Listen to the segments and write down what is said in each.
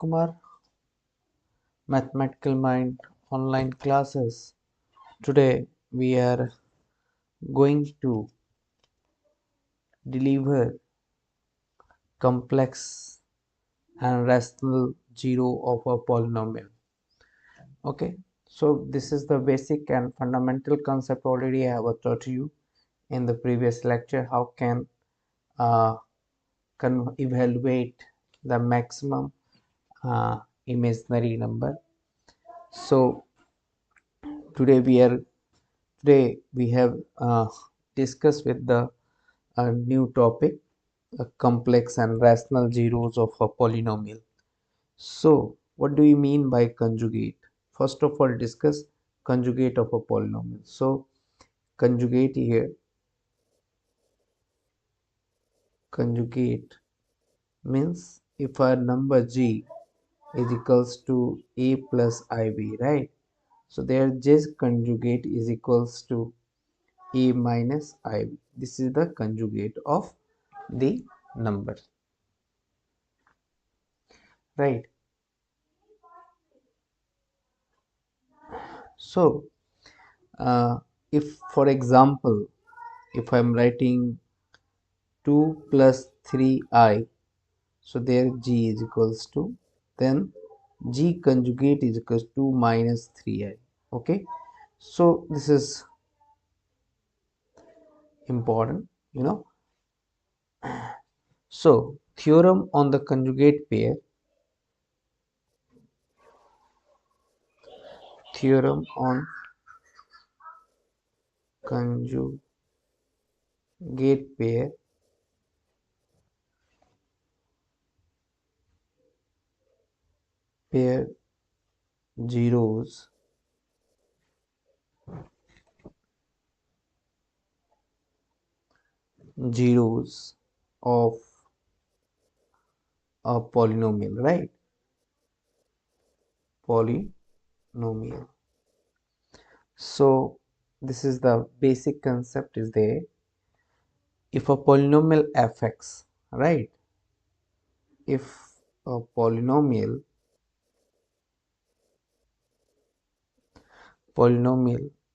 Kumar, Mathematical Mind online classes. Today we are going to deliver complex and rational zero of a polynomial. Okay, so this is the basic and fundamental concept already I have taught you in the previous lecture. How can uh, evaluate the maximum imaginary number. So today we have discussed with the new topic, complex and rational zeros of a polynomial. So what do you mean by conjugate? First of all, discuss conjugate of a polynomial. So conjugate here, conjugate means if a number g is equals to a plus ib, right? So their J's conjugate is equals to a minus ib. This is the conjugate of the number, right? So if for example, if I'm writing 2 plus 3i, so there g is equals to, then g conjugate is equals to minus 3i. Okay, so this is important, you know. So theorem on the conjugate pair, theorem on conjugate pair zeros of a polynomial, right? Polynomial. So this is the basic concept is there. If a polynomial fx, right? If a polynomial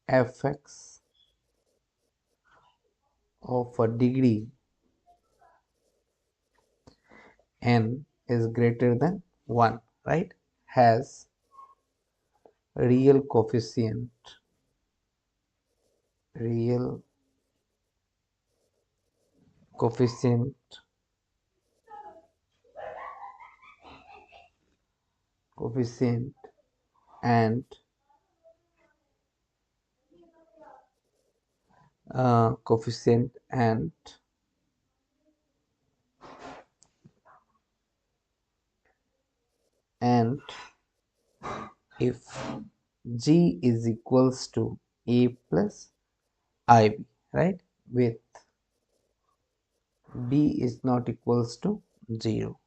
fx of a degree n is greater than 1, right? Has real coefficient, real coefficient and coefficient and if g is equals to a plus ib, right, with b is not equals to 0,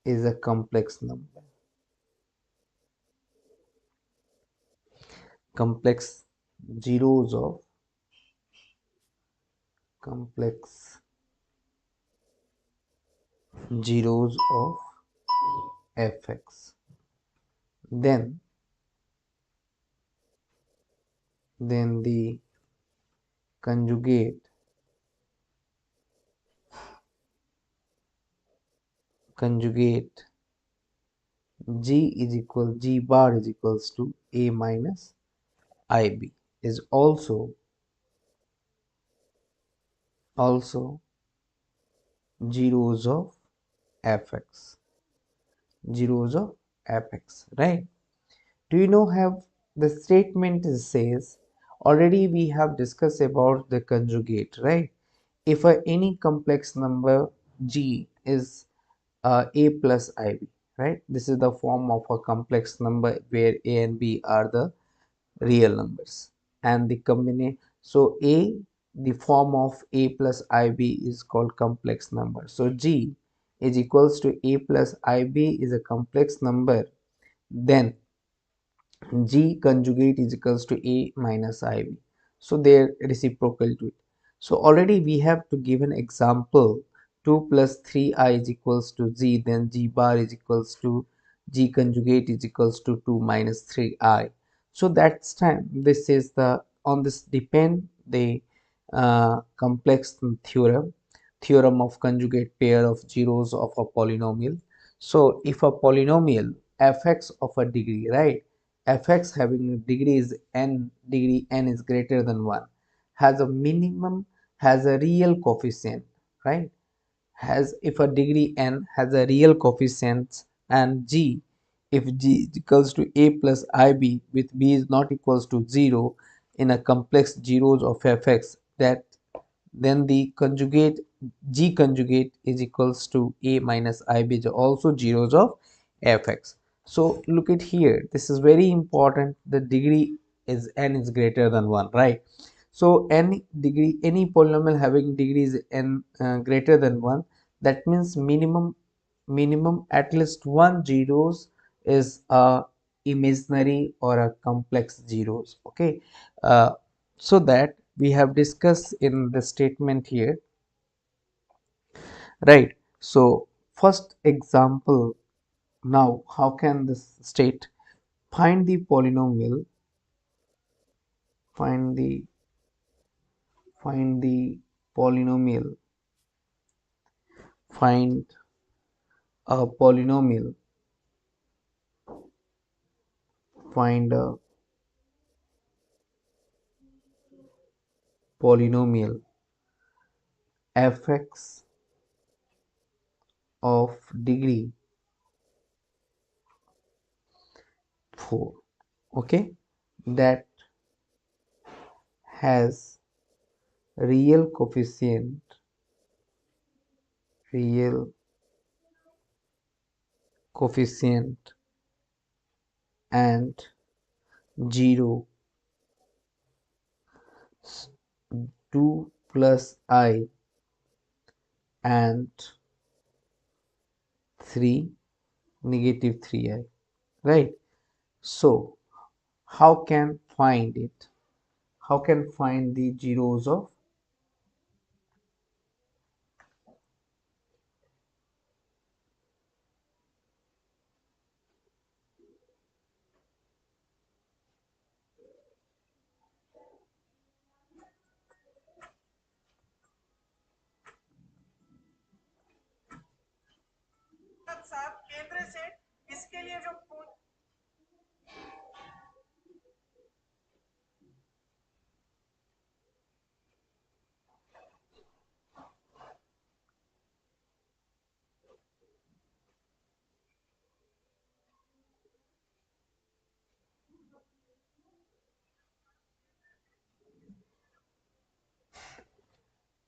is a complex number. Complex zeros of fx, then the conjugate g bar is equals to a minus ib is also zeros of fx, right? Do you know have the statement says, already we have discussed about the conjugate, right? If any complex number g is a plus ib, right? This is the form of a complex number where a and b are the real numbers, and the combination, so a, the form of a plus ib is called complex number. So g is equals to a plus ib is a complex number, then g conjugate is equals to a minus ib, so they're reciprocal to it. So already we have to give an example 2 plus 3i is equals to g, then g bar is equals to g conjugate is equals to 2 minus 3i. So that's time this is the on this depend the complex theorem of conjugate pair of zeros of a polynomial. So if a polynomial fx of a degree, right, fx having a degree is n, degree n is greater than 1, has a minimum, has a real coefficient, right, has if a degree n has a real coefficient, and g, if g is equals to a plus ib with b is not equals to 0 in a complex zeros of fx, that then the conjugate g conjugate is equals to a minus ib is also zeros of fx. So look at here, this is very important, the degree is n is greater than 1, right? So any degree, any polynomial having degrees n greater than 1, that means minimum at least one zeros is a imaginary or a complex zeros. Okay, uh, so that we have discussed in the statement here, right? So first example, now how can this state find the polynomial, find the find the polynomial, find a polynomial, find a polynomial fx of degree 4, okay, that has real coefficient, real coefficient and 0, 2 plus I and 3 negative 3i, right? So how can find it, how can find the zeros of,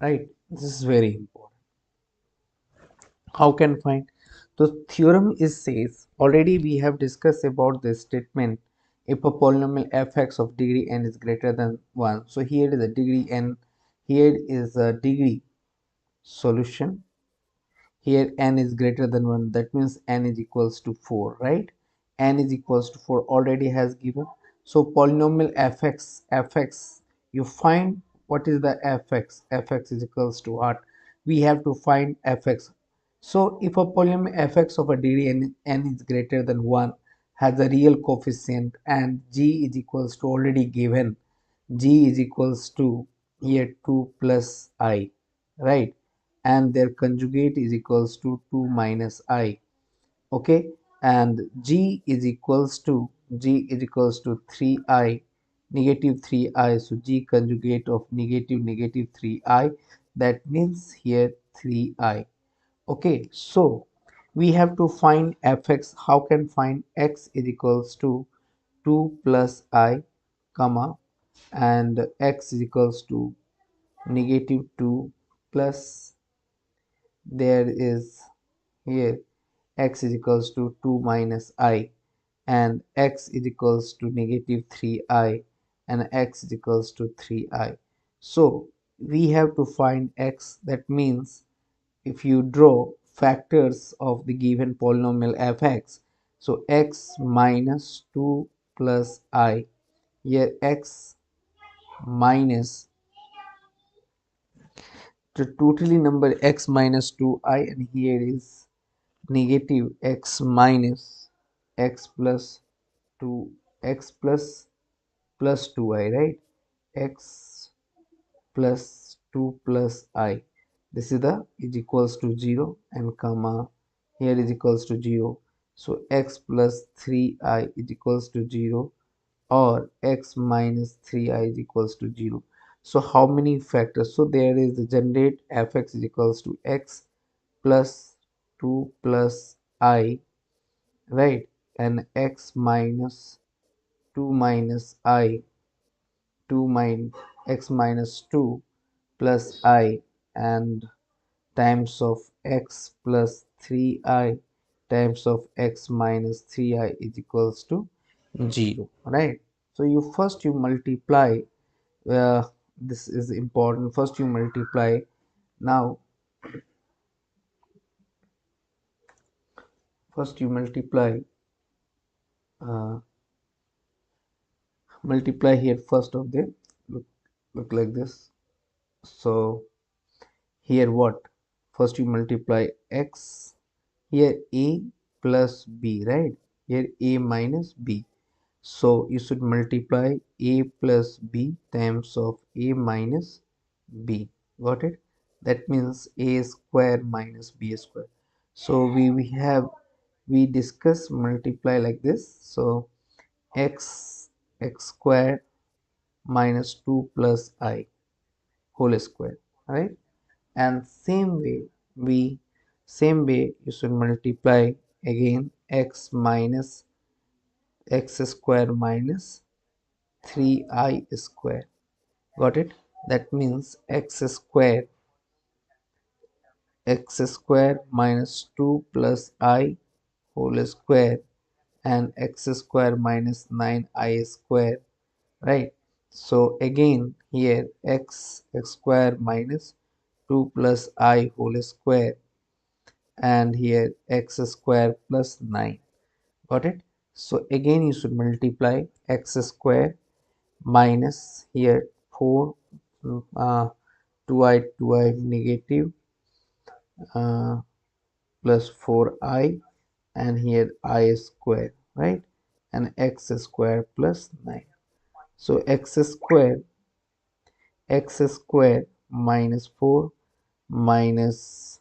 right? This is very important. How can find? The theorem is says, already we have discussed about this statement, if a polynomial fx of degree n is greater than 1. So here is a degree n, here is a degree solution, here n is greater than 1, that means n is equals to 4, right? N is equals to 4 already has given. So polynomial fx, you find what is the fx is equals to what, we have to find fx. So if a polynomial fx of a degree n is greater than 1 has a real coefficient and g is equals to already given, g is equals to here 2 plus I, right, and their conjugate is equals to 2 minus I, okay, and g is equals to 3i negative 3i, so g conjugate of negative 3i, that means here 3i. Okay, so we have to find fx. How can find x is equals to 2 plus I comma and x is equals to negative 2 plus, there is here x is equals to 2 minus I and x is equals to negative 3i and x is equals to 3i. So we have to find x, that means if you draw factors of the given polynomial fx, so x minus 2 plus I, here x minus the totally number x minus 2I, and here is negative x minus x plus 2 x plus 2I, right? X plus 2 plus I, this is the is equals to 0, and comma here is equals to 0. So x plus 3I is equals to 0, or x minus 3I is equals to 0. So how many factors? So there is the generate fx is equals to x plus 2 plus I, right? And x minus 2 minus I, 2 minus x minus 2 plus I, and times of x plus 3I times of x minus 3I is equals to 0, right? So you multiply, uh, this is important, first you multiply. Now first you uh, multiply here, first of them look like this. So here what, first you multiply x, here a plus b, right? Here a minus b. So you should multiply a plus b times of a minus b. Got it? That means a square minus b square. So we discuss multiply like this. So x square minus 2 plus I whole square, right? And same way you should multiply again x square minus 3I square. Got it? That means x square minus 2 plus I whole square, and x square minus 9I square, right? So again here x square minus 2 plus I whole square, and here x square plus 9. Got it? So again you should multiply x square minus here 4, uh, 2I negative, uh, plus 4I, and here I square, right? And x square plus 9. So x square minus 4 minus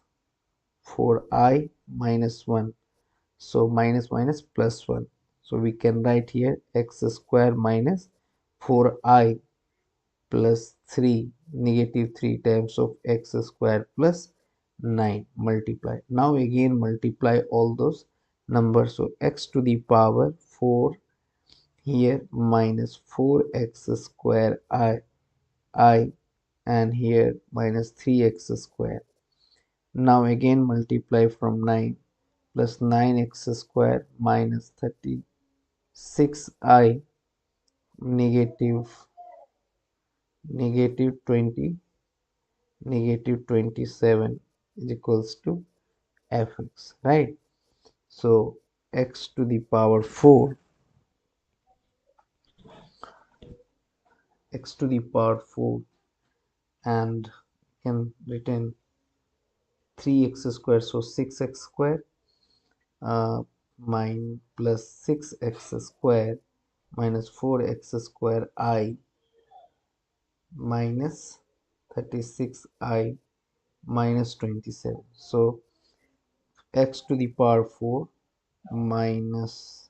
4I minus 1. So minus minus plus 1. So we can write here x square minus 4I plus 3 negative 3 times of x square plus 9 multiply. Now again multiply all those numbers. So x to the power 4 here minus 4x square I, and here minus 3x square. Now again multiply from 9 plus 9x square minus 36I negative negative 20 negative 27 is equals to fx, right? So x to the power 4, x to the power 4, and can written 3x square, so 6x square, mine plus 6x square minus 4x square I minus 36I minus 27. So x to the power 4 minus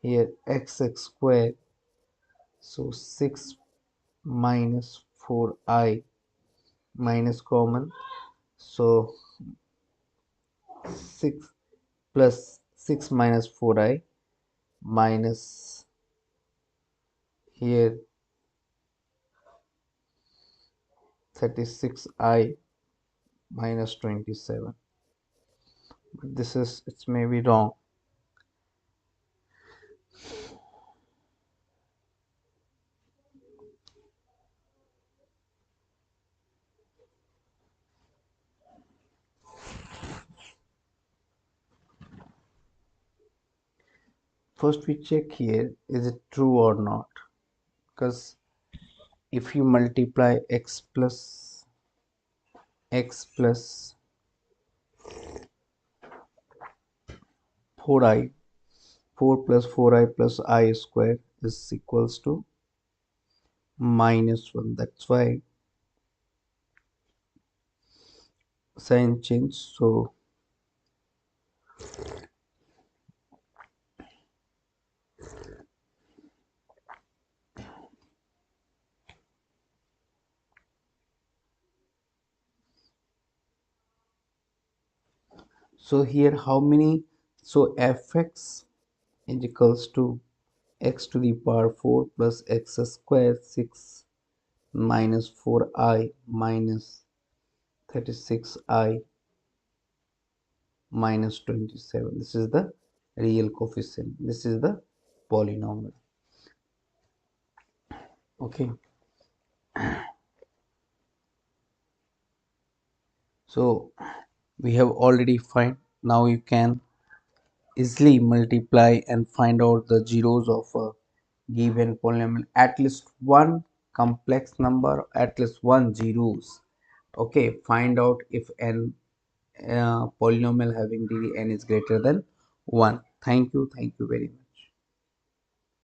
here x square, so 6 minus 4I minus common, so 6 plus 6 minus 4I minus here 36I minus 27. But this is, it's maybe wrong. First we check here, is it true or not? Because if you multiply x plus x plus 4i, 4 plus 4i plus I square is equals to minus 1. That's why sign change. So here how many? So fx is equals to x to the power 4 plus x square 6 minus 4i minus 36i minus 27. This is the real coefficient. This is the polynomial. Okay. So we have already find. Now you can easily multiply and find out the zeros of a given polynomial. At least one complex number, at least one zeros. Okay, find out if n polynomial having degree n is greater than 1. Thank you very much.